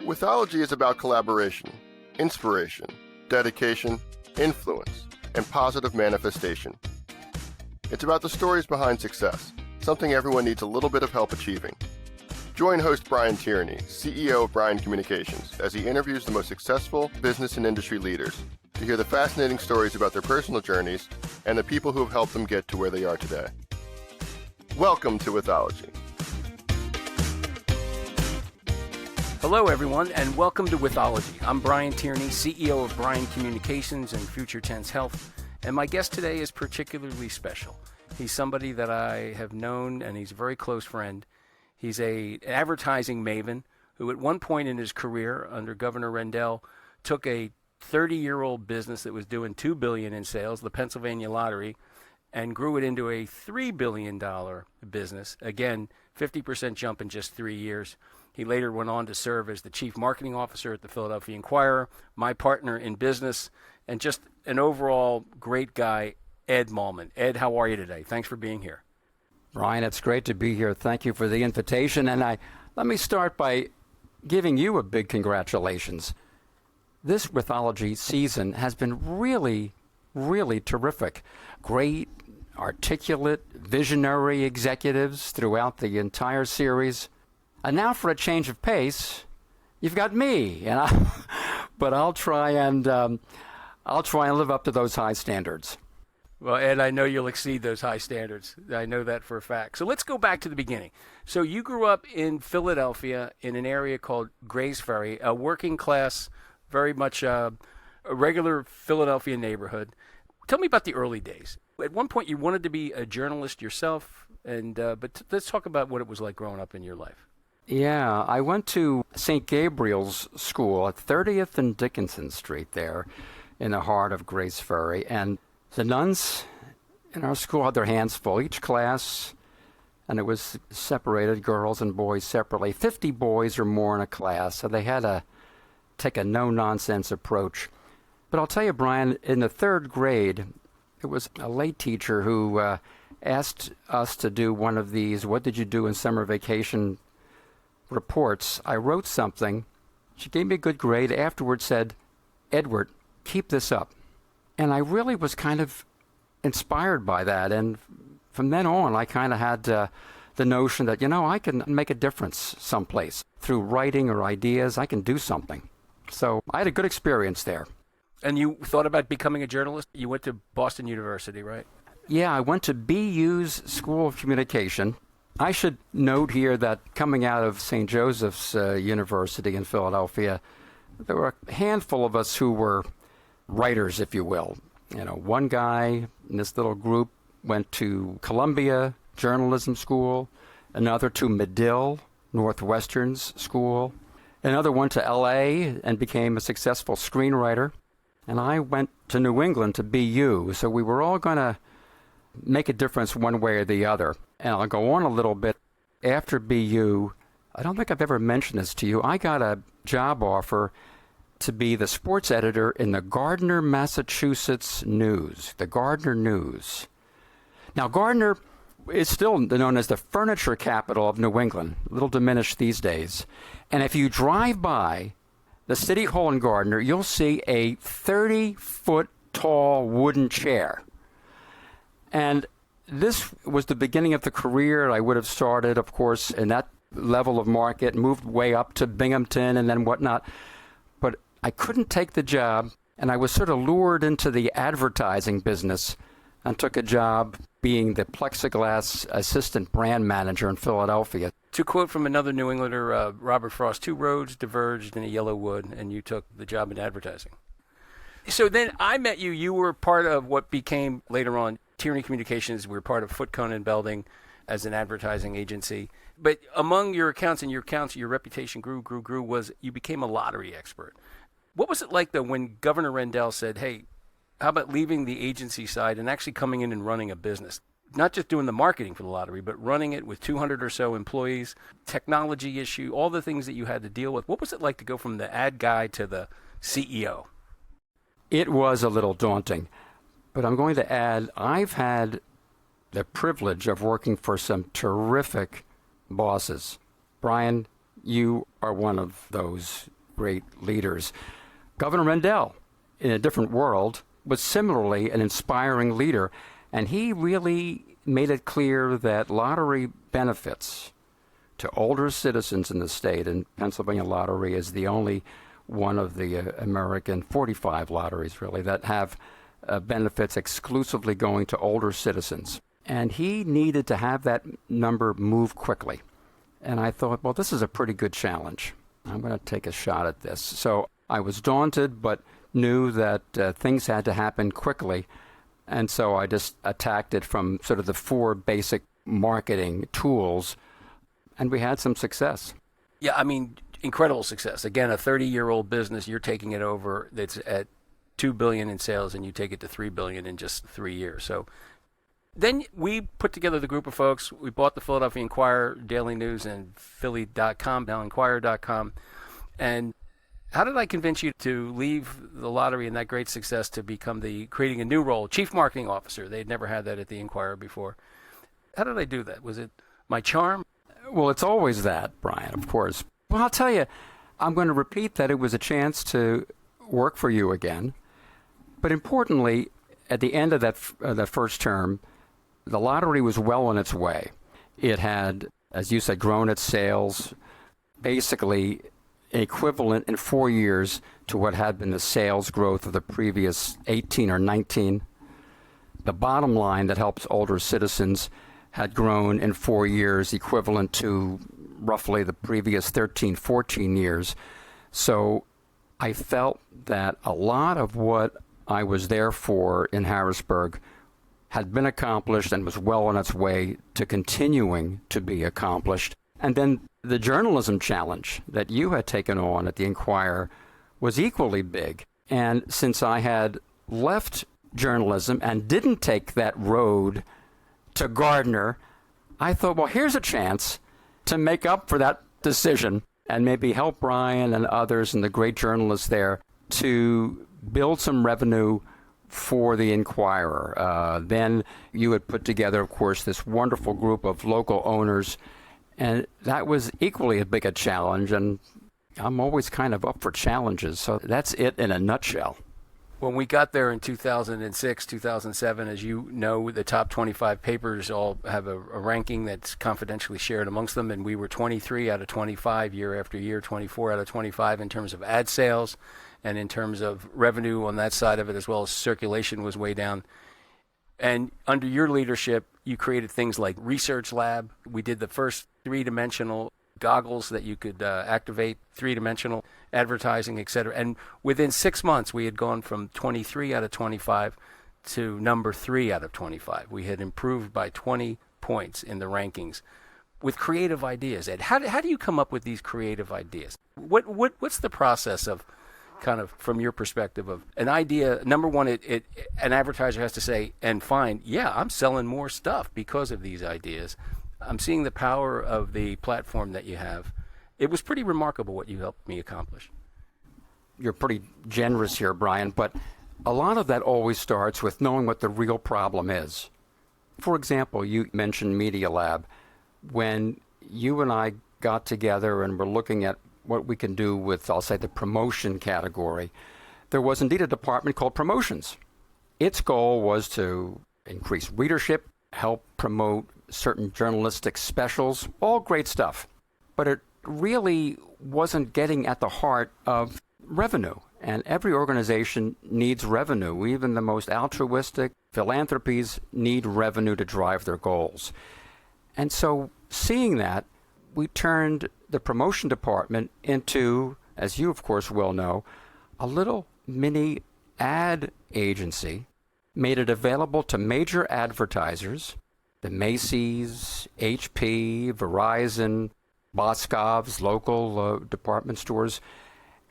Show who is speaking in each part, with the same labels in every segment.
Speaker 1: Withology is about collaboration, inspiration, dedication, influence, and positive manifestation. It's about the stories behind success, something everyone needs a little bit of help achieving. Join host Brian Tierney, CEO of Brian Communications, as he interviews the most successful business and industry leaders to hear the fascinating stories about their personal journeys and the people who have helped them get to where they are today. Welcome to Withology.
Speaker 2: Hello, everyone, and welcome to Withology. I'm Brian Tierney, CEO of Brian Communications and Future Tense Health, and my guest today is particularly special. He's somebody that I have known, and he's a very close friend. He's an advertising maven who at one point in his career under Governor Rendell took a 30-year-old business that was doing $2 billion in sales, the Pennsylvania Lottery, and grew it into a $3 billion business. Again, 50% jump in just 3 years. He later went on to serve as the chief marketing officer at the Philadelphia Inquirer, my partner in business, and just an overall great guy, Ed Mahlman. Ed, how are you today? Thanks for being here.
Speaker 3: Brian, it's great to be here. Thank you for the invitation. And let me start by giving you a big congratulations. This Withology season has been really terrific. Great, articulate, visionary executives throughout the entire series. And now for a change of pace, you've got me, but I'll try and live up to those high standards.
Speaker 2: Well, Ed, I know you'll exceed those high standards. I know that for a fact. So let's go back to the beginning. So you grew up in Philadelphia in an area called Grays Ferry, a working class, very much a regular Philadelphia neighborhood. Tell me about the early days. At one point, you wanted to be a journalist yourself, but let's talk about what it was like growing up in your life.
Speaker 3: Yeah, I went to St. Gabriel's School at 30th and Dickinson Street there in the heart of Grays Ferry. And the nuns in our school had their hands full, each class, and it was separated, girls and boys separately, 50 boys or more in a class, so they had to take a no-nonsense approach. But I'll tell you, Brian, in the third grade, it was a late teacher who asked us to do one of these, what did you do in summer vacation reports. I wrote something. She gave me a good grade. Afterwards said, Edward, keep this up. And I really was kind of inspired by that. And from then on, I kind of had the notion that, I can make a difference someplace. Through writing or ideas, I can do something. So I had a good experience there.
Speaker 2: And you thought about becoming a journalist? You went to Boston University, right?
Speaker 3: Yeah, I went to BU's School of Communication. I should note here that coming out of St. Joseph's University in Philadelphia, there were a handful of us who were writers, if you will. One guy in this little group went to Columbia Journalism School, another to Medill, Northwestern's school, another went to L.A. and became a successful screenwriter, and I went to New England to BU, so we were all going to make a difference one way or the other. And I'll go on a little bit. After BU, I don't think I've ever mentioned this to you, I got a job offer to be the sports editor in the Gardner, Massachusetts News, the Gardner News. Now, Gardner is still known as the furniture capital of New England, a little diminished these days. And if you drive by the City Hall in Gardner, you'll see a 30-foot tall wooden chair. And this was the beginning of the career. I would have started, of course, in that level of market, moved way up to Binghamton and then whatnot. But I couldn't take the job, and I was sort of lured into the advertising business and took a job being the plexiglass assistant brand manager in Philadelphia.
Speaker 2: To quote from another New Englander, Robert Frost, 2 roads diverged in a yellow wood, and you took the job in advertising. So then I met you. You were part of what became later on Tierney Communications. We were part of Foot Cone and Belding as an advertising agency. But among your accounts, your reputation grew, was you became a lottery expert. What was it like, though, when Governor Rendell said, hey, how about leaving the agency side and actually coming in and running a business? Not just doing the marketing for the lottery, but running it with 200 or so employees, technology issue, all the things that you had to deal with. What was it like to go from the ad guy to the CEO?
Speaker 3: It was a little daunting. But I'm going to add, I've had the privilege of working for some terrific bosses. Brian, you are one of those great leaders. Governor Rendell, in a different world, was similarly an inspiring leader, and he really made it clear that lottery benefits to older citizens in the state, and Pennsylvania Lottery is the only one of the American 45 lotteries, really, that have benefits exclusively going to older citizens. And he needed to have that number move quickly. And I thought, well, this is a pretty good challenge. I'm going to take a shot at this. So I was daunted, but knew that things had to happen quickly. And so I just attacked it from sort of the 4 basic marketing tools, and we had some success.
Speaker 2: Yeah, I mean, incredible success. Again, a 30-year-old business, you're taking it over. That's at $2 billion in sales, and you take it to $3 billion in just 3 years. So then we put together the group of folks. We bought the Philadelphia Inquirer, Daily News, and Philly.com, now Inquirer.com. And how did I convince you to leave the lottery and that great success to become creating a new role, Chief Marketing Officer? They'd never had that at the Inquirer before. How did I do that? Was it my charm?
Speaker 3: Well, it's always that, Brian, of course. Well, I'll tell you, I'm going to repeat that it was a chance to work for you again. But importantly, at the end of that first term, the lottery was well on its way. It had, as you said, grown its sales basically equivalent in 4 years to what had been the sales growth of the previous 18 or 19. The bottom line that helps older citizens had grown in 4 years equivalent to roughly the previous 13, 14 years. So I felt that a lot of what I was there for in Harrisburg had been accomplished and was well on its way to continuing to be accomplished. And then the journalism challenge that you had taken on at the Inquirer was equally big. And since I had left journalism and didn't take that road to Gardner, I thought, well, here's a chance to make up for that decision and maybe help Brian and others and the great journalists there to build some revenue for the Inquirer. Then you had put together, of course, this wonderful group of local owners, and that was equally as big a challenge, and I'm always kind of up for challenges, so that's it in a nutshell.
Speaker 2: When we got there in 2006, 2007, as you know, the top 25 papers all have a ranking that's confidentially shared amongst them, and we were 23 out of 25 year after year, 24 out of 25 in terms of ad sales, and in terms of revenue on that side of it, as well as circulation was way down. And under your leadership, you created things like Research Lab. We did the first 3-dimensional goggles that you could activate, 3-dimensional advertising, etc. And within 6 months, we had gone from 23 out of 25 to number 3 out of 25. We had improved by 20 points in the rankings with creative ideas. Ed, how do you come up with these creative ideas? What's the process of, kind of from your perspective, of an idea? Number one, an advertiser has to say and find, yeah, I'm selling more stuff because of these ideas. I'm seeing the power of the platform that you have. It was pretty remarkable what you helped me accomplish.
Speaker 3: You're pretty generous here, Brian, but a lot of that always starts with knowing what the real problem is. For example, you mentioned Media Lab. When you and I got together and were looking at what we can do with, I'll say, the promotion category, there was indeed a department called Promotions. Its goal was to increase readership, help promote certain journalistic specials, all great stuff. But it really wasn't getting at the heart of revenue. And every organization needs revenue. Even the most altruistic philanthropies need revenue to drive their goals. And so seeing that, we turned the promotion department into, as you of course well know, a little mini ad agency, made it available to major advertisers, the Macy's, HP, Verizon, Boscov's, local department stores,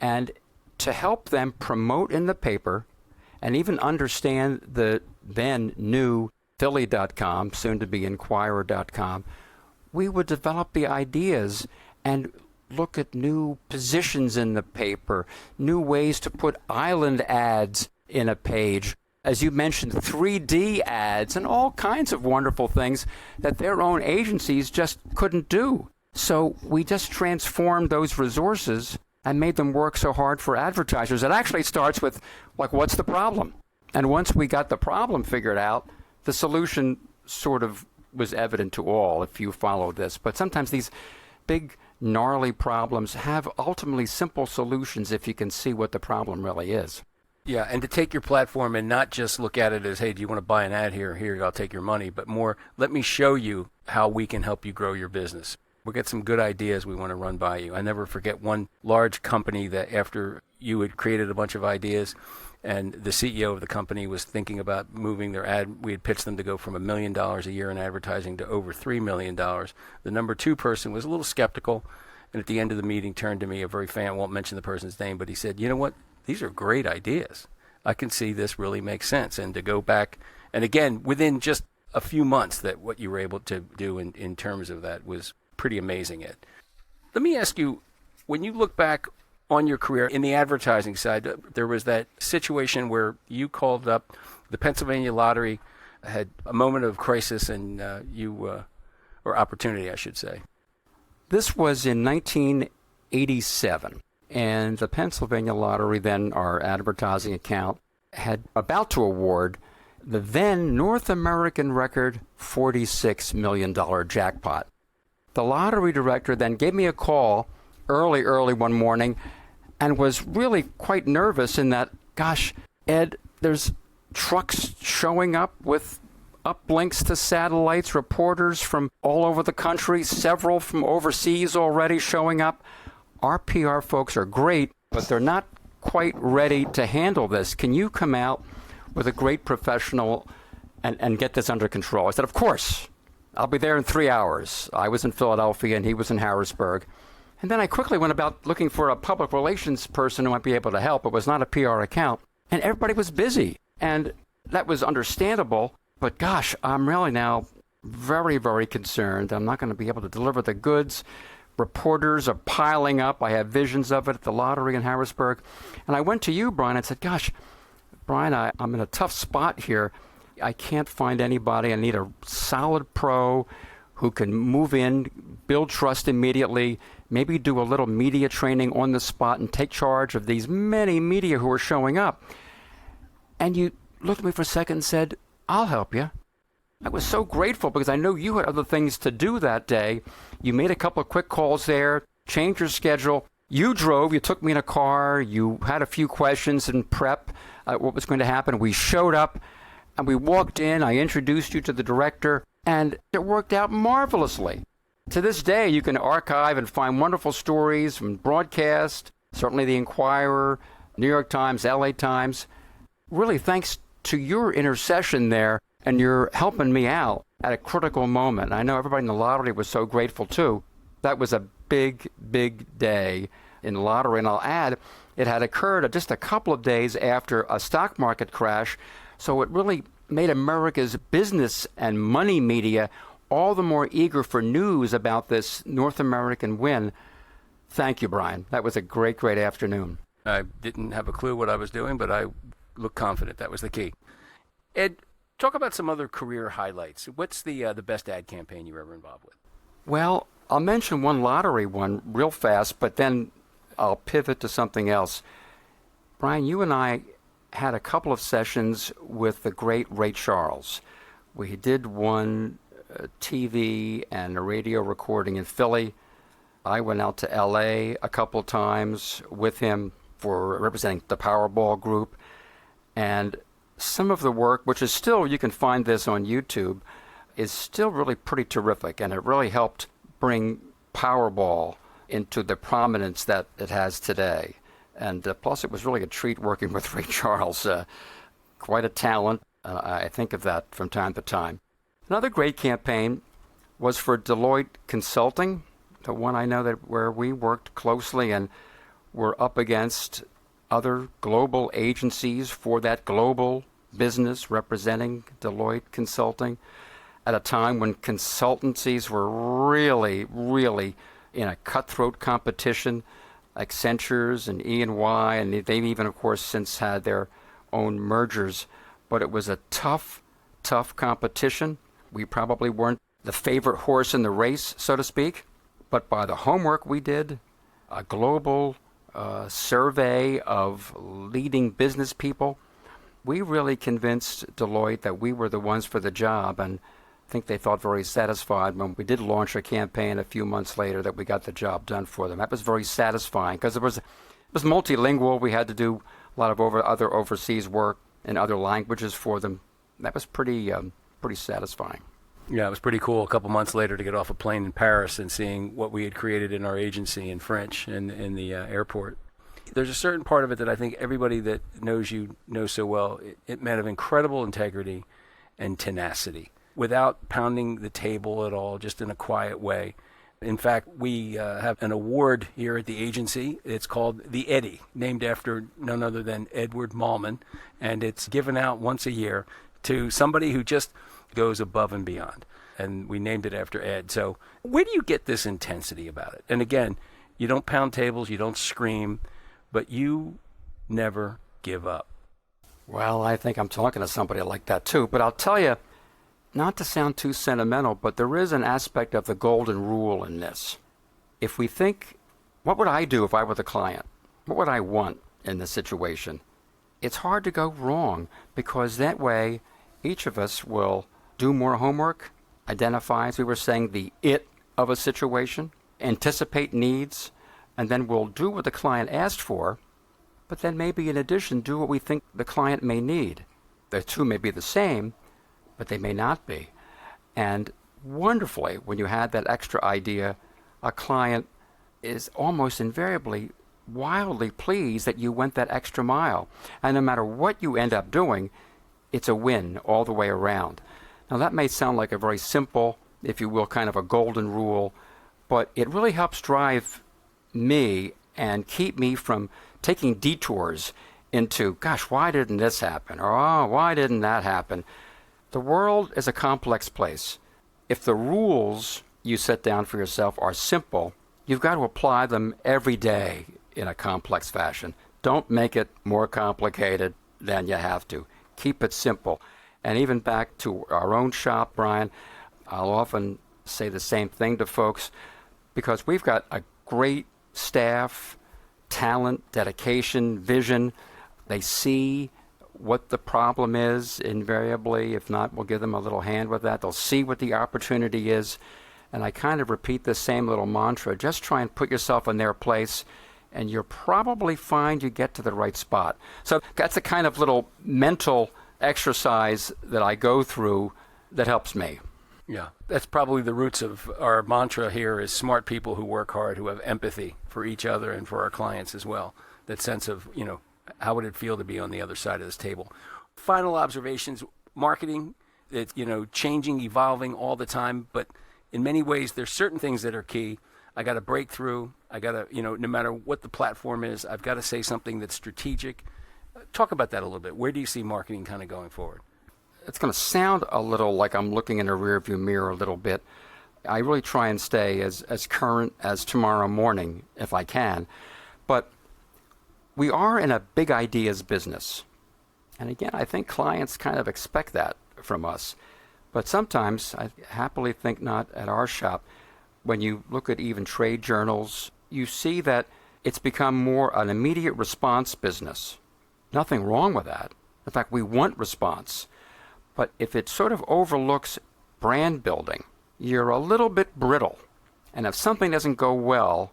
Speaker 3: and to help them promote in the paper and even understand the then new Philly.com, soon to be Inquirer.com, we would develop the ideas and look at new positions in the paper, new ways to put island ads in a page. As you mentioned, 3D ads and all kinds of wonderful things that their own agencies just couldn't do. So we just transformed those resources and made them work so hard for advertisers. It actually starts with, like, what's the problem? And once we got the problem figured out, the solution sort of was evident to all if you followed this. But sometimes these big, gnarly problems have ultimately simple solutions if you can see what the problem really is.
Speaker 2: Yeah, and to take your platform and not just look at it as, hey, do you want to buy an ad here? Here, I'll take your money. But more, let me show you how we can help you grow your business. We'll get some good ideas we want to run by you. I never forget one large company that after you had created a bunch of ideas and the CEO of the company was thinking about moving their ad, we had pitched them to go from $1 million a year in advertising to over $3 million. The number two person was a little skeptical, and at the end of the meeting turned to me, a very fan, I won't mention the person's name, but he said, you know what? These are great ideas. I can see this really makes sense. And to go back, and again, within just a few months, that what you were able to do in terms of that was pretty amazing. Ed, let me ask you, when you look back on your career in the advertising side, there was that situation where you called up the Pennsylvania Lottery, had a moment of crisis, and or opportunity, I should say.
Speaker 3: This was in 1987. And the Pennsylvania Lottery, then our advertising account, had about to award the then North American record $46 million jackpot. The lottery director then gave me a call early one morning and was really quite nervous in that, gosh, Ed, there's trucks showing up with uplinks to satellites, reporters from all over the country, several from overseas already showing up. Our PR folks are great, but they're not quite ready to handle this. Can you come out with a great professional and get this under control? I said, of course. I'll be there in 3 hours. I was in Philadelphia and he was in Harrisburg. And then I quickly went about looking for a public relations person who might be able to help. It was not a PR account. And everybody was busy. And that was understandable. But gosh, I'm really now very, very concerned. I'm not going to be able to deliver the goods. Reporters are piling up. I have visions of it at the lottery in Harrisburg. And I went to you, Brian, and said, gosh, Brian, I'm in a tough spot here. I can't find anybody. I need a solid pro who can move in, build trust immediately, maybe do a little media training on the spot and take charge of these many media who are showing up. And you looked at me for a second and said, I'll help you. I was so grateful because I know you had other things to do that day. You made a couple of quick calls there, changed your schedule. You drove, you took me in a car, you had a few questions and prep what was going to happen. We showed up and we walked in. I introduced you to the director and it worked out marvelously. To this day, you can archive and find wonderful stories from broadcast, certainly the Inquirer, New York Times, LA Times. Really, thanks to your intercession there, and you're helping me out at a critical moment. I know everybody in the lottery was so grateful, too. That was a big, big day in the lottery. And I'll add, it had occurred just a couple of days after a stock market crash, so it really made America's business and money media all the more eager for news about this North American win. Thank you, Brian. That was a great, great afternoon.
Speaker 2: I didn't have a clue what I was doing, but I looked confident. That was the key. Ed, talk about some other career highlights. What's the best ad campaign you were ever involved with?
Speaker 3: Well, I'll mention one lottery one real fast, but then I'll pivot to something else. Brian, you and I had a couple of sessions with the great Ray Charles. We did one TV and a radio recording in Philly. I went out to LA a couple of times with him for representing the Powerball Group. And some of the work, which is still, you can find this on YouTube, is still really pretty terrific. And it really helped bring Powerball into the prominence that it has today. And plus, it was really a treat working with Ray Charles. Quite a talent. I think of that from time to time. Another great campaign was for Deloitte Consulting, the one I know that where we worked closely and were up against other global agencies for that global business representing Deloitte Consulting at a time when consultancies were really, really in a cutthroat competition. Accentures and E&Y, and they've even, of course, since had their own mergers. But it was a tough competition. We probably weren't the favorite horse in the race, so to speak. But by the homework we did, a global survey of leading business people, we really convinced Deloitte that we were the ones for the job, and I think they felt very satisfied when we did launch a campaign a few months later that we got the job done for them. That was very satisfying because it was multilingual. We had to do a lot of other overseas work in other languages for them. That was pretty satisfying.
Speaker 2: Yeah, it was pretty cool a couple months later to get off a plane in Paris and seeing what we had created in our agency in French in the airport. There's a certain part of it that I think everybody that knows you knows so well. It meant of incredible integrity and tenacity without pounding the table at all, just in a quiet way. In fact, we have an award here at the agency. It's called the Eddie, named after none other than Edward Mahlman, and it's given out once a year to somebody who just goes above and beyond. And we named it after Ed. So where do you get this intensity about it? And again, you don't pound tables, you don't scream, but you never give up.
Speaker 3: Well, I think I'm talking to somebody like that too. But I'll tell you, not to sound too sentimental, but there is an aspect of the golden rule in this. If we think, what would I do if I were the client? What would I want in this situation? It's hard to go wrong because that way each of us will do more homework, identify, as we were saying, the it of a situation, anticipate needs, and then we'll do what the client asked for, but then maybe in addition do what we think the client may need. The two may be the same, but they may not be. And wonderfully, when you had that extra idea, a client is almost invariably wildly pleased that you went that extra mile. And no matter what you end up doing, it's a win all the way around. Now that may sound like a very simple, if you will, kind of a golden rule, but it really helps drive me and keep me from taking detours into, gosh, why didn't this happen? Or, oh, why didn't that happen? The world is a complex place. If the rules you set down for yourself are simple, you've got to apply them every day in a complex fashion. Don't make it more complicated than you have to. Keep it simple. And even back to our own shop, Brian, I'll often say the same thing to folks because we've got a great staff, talent, dedication, vision. They see what the problem is invariably. If not, we'll give them a little hand with that. They'll see what the opportunity is. And I kind of repeat the same little mantra. Just try and put yourself in their place, and you'll probably find you get to the right spot. So that's a kind of little mental exercise that I go through that helps me.
Speaker 2: Yeah, that's probably the roots of our mantra here is smart people who work hard, who have empathy for each other and for our clients as well. That sense of, how would it feel to be on the other side of this table? Final observations, marketing, it's, changing, evolving all the time, but in many ways there's certain things that are key. I got to break through. I got to, no matter what the platform is, I've got to say something that's strategic. Talk about that a little bit. Where do you see marketing kind of going forward?
Speaker 3: It's going to sound a little like I'm looking in a rearview mirror a little bit. I really try and stay as current as tomorrow morning if I can. But we are in a big ideas business. And again, I think clients kind of expect that from us. But sometimes, I happily think not at our shop, when you look at even trade journals, you see that it's become more an immediate response business. Nothing wrong with that. In fact, we want response. But if it sort of overlooks brand building, you're a little bit brittle. And if something doesn't go well,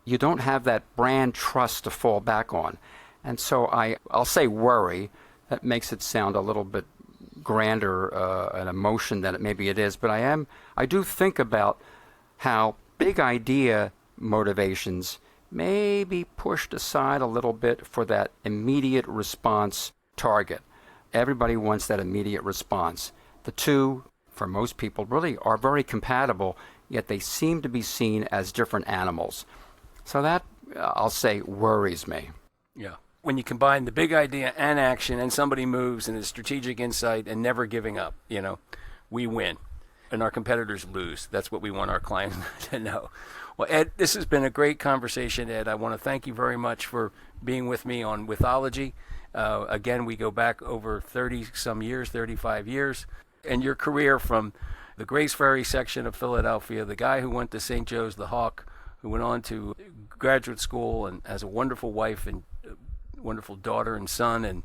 Speaker 3: you don't have that brand trust to fall back on. And so I'll say worry. That makes it sound a little bit grander an emotion than maybe it is. But I do think about how big idea motivations may be pushed aside a little bit for that immediate response target. Everybody wants that immediate response. The two, for most people, really are very compatible, yet they seem to be seen as different animals. So that, I'll say, worries me.
Speaker 2: Yeah. When you combine the big idea and action and somebody moves and a strategic insight and never giving up, we win. And our competitors lose. That's what we want our clients to know. Well, Ed, this has been a great conversation, Ed. I want to thank you very much for being with me on Withology. Again, we go back over 30-some years, 35 years. And your career from the Grace Ferry section of Philadelphia, the guy who went to St. Joe's the Hawk, who went on to graduate school and has a wonderful wife and wonderful daughter and son, and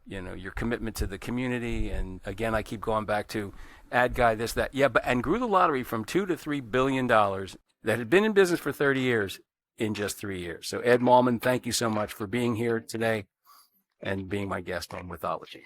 Speaker 2: your commitment to the community. And again, I keep going back to ad guy, this, that. Yeah, and grew the lottery from $2 to $3 billion that had been in business for 30 years in just 3 years. So Ed Mahlman, thank you so much for being here today and being my guest on Withology.